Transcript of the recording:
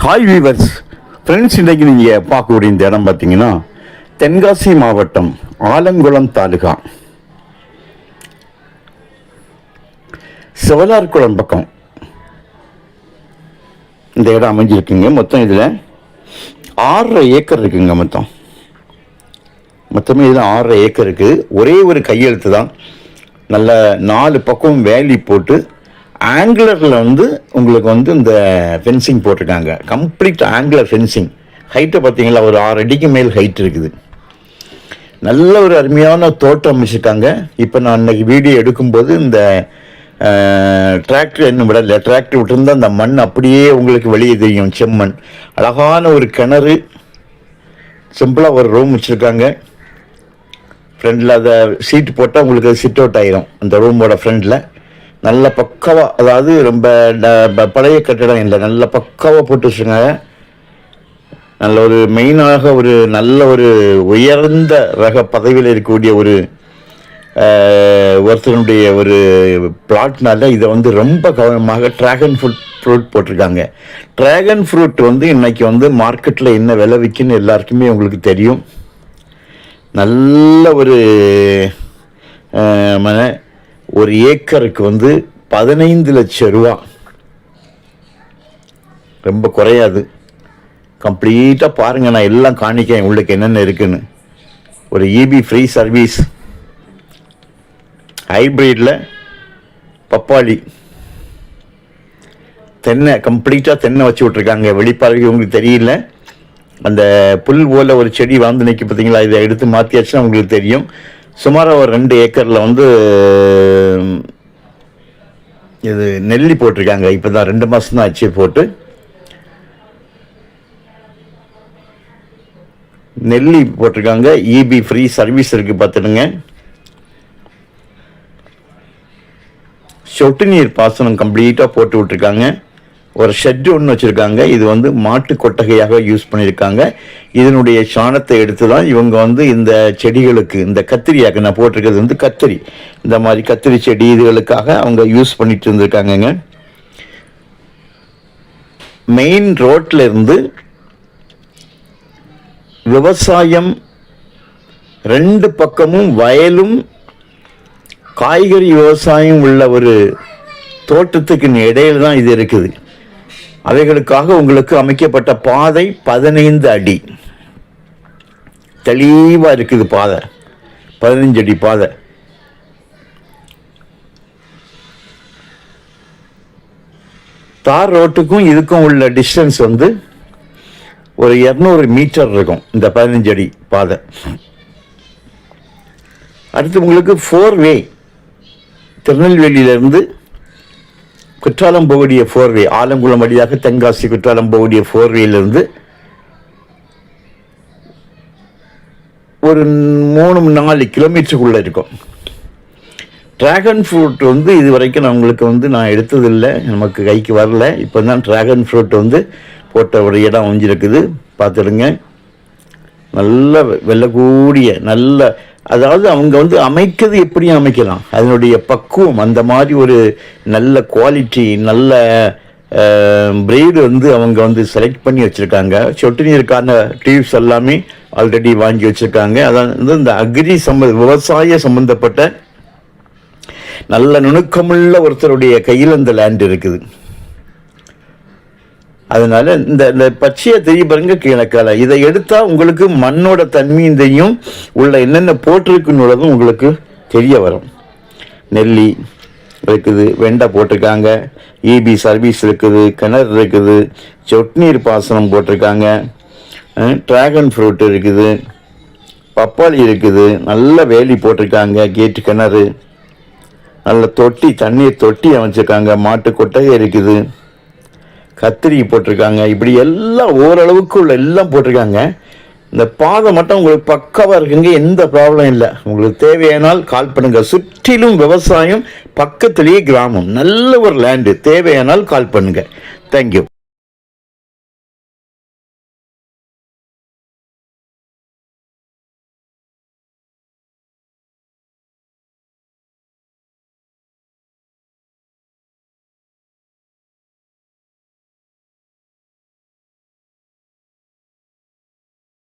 Hi viewers friends, இன்றைக்கி நீங்கள் பார்க்கக்கூடிய இந்த இடம் பார்த்தீங்கன்னா தென்காசி மாவட்டம் ஆலங்குளம் தாலுகா சிவலார்குளம் பக்கம் இந்த இடம் அமைஞ்சிருக்குங்க. மொத்தம் இதில் 6.5 ஏக்கர் இருக்குங்க. மொத்தமே இதில் 6.5 ஏக்கர் இருக்குது. ஒரே ஒரு கையெழுத்து தான். நல்ல 4 பக்கம் வேலி போட்டு ஆங்குலரில் உங்களுக்கு இந்த ஃபென்சிங் போட்டிருக்காங்க. Complete angular fencing. ஹைட்டை பார்த்தீங்களா, ஒரு 6 அடிக்கு மேல் ஹைட் இருக்குது. நல்ல ஒரு அருமையான தோட்டம் அமைச்சிருக்காங்க. இப்போ நான் அன்றைக்கி வீடியோ எடுக்கும்போது இந்த டிராக்டர் என்ன விடலை. டிராக்டர் விட்டுருந்தா அந்த மண் அப்படியே உங்களுக்கு வெளியே தெரியும். செம்மண். அழகான ஒரு கிணறு. சிம்பிளாக ஒரு ரூம் வச்சுருக்காங்க. ஃப்ரெண்டில் அதை சீட்டு போட்டால் உங்களுக்கு சிட் அவுட் ஆகிரும். அந்த ரூமோட ஃப்ரெண்டில் நல்ல பக்காவாக, அதாவது ரொம்ப பழைய கட்டிடம் இல்லை, நல்ல பக்காவாக போட்டு வச்சுருக்காங்க. நல்ல ஒரு மெயினாக ஒரு நல்ல ஒரு உயர்ந்த ரக பதவியில் இருக்கக்கூடிய ஒரு ஒருத்தனுடைய ஒரு பிளாட்னால இதை ரொம்ப கவனமாக ட்ராகன் ஃப்ரூட் போட்டிருக்காங்க. ட்ராகன் ஃப்ரூட் இன்னைக்கு மார்க்கெட்டில் என்ன விலை விற்குன்னு எல்லாருக்குமே உங்களுக்கு தெரியும். நல்ல ஒரு ஒரு ஏக்கருக்கு 15 லட்சம் ரூபா, ரொம்ப குறையாது. கம்ப்ளீட்டாக பாருங்கள், நான் எல்லாம் காணிக்கேன் உங்களுக்கு என்னென்ன இருக்குன்னு. ஒரு இபி ஃப்ரீ சர்வீஸ். ஹைப்ரிட்டில் பப்பாளி, தென்னை, கம்ப்ளீட்டாக தென்னை வச்சு விட்ருக்காங்க. வெளிப்பார்வை உங்களுக்கு தெரியல. அந்த புல் போல் ஒரு செடி வாழ்ந்து நிற்க பார்த்தீங்களா, இதை எடுத்து மாற்றியாச்சுன்னா உங்களுக்கு தெரியும். சுமாராக ஒரு 2 ஏக்கரில் இது நெல்லி போட்டிருக்காங்க. இப்போ தான் 2 மாதம் தான் ஆச்சு போட்டு. நெல்லி போட்டிருக்காங்க. இபி ஃப்ரீ சர்வீஸ் இருக்குது பார்த்துடுங்க. சொட்டு நீர் பாசனம் கம்ப்ளீட்டாக போட்டு விட்ருக்காங்க. ஒரு ஷெட்டு ஒன்று வச்சுருக்காங்க. இது மாட்டு கொட்டகையாக யூஸ் பண்ணியிருக்காங்க. இதனுடைய சாணத்தை எடுத்து தான் இவங்க இந்த செடிகளுக்கு, இந்த கத்திரியாக நான் போட்டிருக்கிறது கத்திரி, இந்த மாதிரி கத்திரி செடி இதுகளுக்காக அவங்க யூஸ் பண்ணிட்டு இருந்திருக்காங்கங்க. மெயின் ரோட்ல இருந்து விவசாயம், 2 பக்கமும் வயலும் காய்கறி விவசாயம் உள்ள ஒரு தோட்டத்துக்கு இடையில தான் இது இருக்குது. அவைகளுக்காக உங்களுக்கு அமைக்கப்பட்ட பாதை 15 அடி தெளிவாக இருக்குது. பாதை 15 அடி பாதை. தார் ரோட்டுக்கும் இதுக்கும் உள்ள டிஸ்டன்ஸ் ஒரு 200 மீட்டர் இருக்கும். இந்த 15 அடி பாதை. அடுத்து உங்களுக்கு 4 வே, திருநெல்வேலியிலிருந்து குற்றாலம் போகக்கூடிய 4 வே, ஆலங்குளம் வழியாக தென்காசி குற்றாலம் போகக்கூடிய 4 வேலிருந்து ஒரு 3-4 கிலோமீட்டருக்குள்ளே இருக்கும். ட்ராகன் ஃப்ரூட் இது வரைக்கும் நான் உங்களுக்கு நான் எடுத்ததில்லை, நமக்கு கைக்கு வரல. இப்போ தான் ட்ராகன் ஃப்ரூட் போட்ட ஒரு இடம் அமைஞ்சிருக்குது. பார்த்துடுங்க. நல்ல வெள்ளக்கூடிய, நல்ல, அதாவது அவங்க அமைக்கிறது எப்படியும் அமைக்கலாம். அதனுடைய பக்குவம், அந்த மாதிரி ஒரு நல்ல குவாலிட்டி, நல்ல பிரீடு அவங்க செலக்ட் பண்ணி வச்சுருக்காங்க. சொட்டு நீருக்கான டியூப்ஸ் எல்லாமே ஆல்ரெடி வாங்கி வச்சுருக்காங்க. அதான் இந்த அக்ரி விவசாய சம்பந்தப்பட்ட நல்ல நுணுக்கமுள்ள ஒருத்தருடைய கையில் இந்த லேண்ட் இருக்குது. அதனால இந்த பச்சையை தெரிய பாருங்க, கிழக்கால இதை எடுத்தால் உங்களுக்கு மண்ணோட தன்மையும் உள்ள என்னென்ன போட்டிருக்குன்னு உங்களுக்கு தெரிய வரும். நெல்லி இருக்குது, வெண்டை போட்டிருக்காங்க, இபி சர்வீஸ் இருக்குது, கிணறு இருக்குது, சொட்டு நீர் பாசனம் போட்டிருக்காங்க, ட்ராகன் ஃப்ரூட் இருக்குது, பப்பாளி இருக்குது, நல்ல வேலி போட்டிருக்காங்க, கேட்டு கிணறு, நல்ல தொட்டி, தண்ணீர் தொட்டி அமைச்சிருக்காங்க, மாட்டு கொட்டகை இருக்குது, கத்திரி போட்டிருக்காங்க. இப்படி எல்லாம் ஓரளவுக்கு உள்ள எல்லாம் போட்டிருக்காங்க. இந்த பாதை மட்டும் உங்களுக்கு பக்காவாக இருக்குங்க. எந்த ப்ராப்ளம் இல்லை. உங்களுக்கு தேவையானால் கால் பண்ணுங்க. சுற்றிலும் விவசாயம், பக்கத்திலேயே கிராமம், நல்ல ஒரு லேண்டு. தேவையானால் கால் பண்ணுங்க. தேங்க்யூ.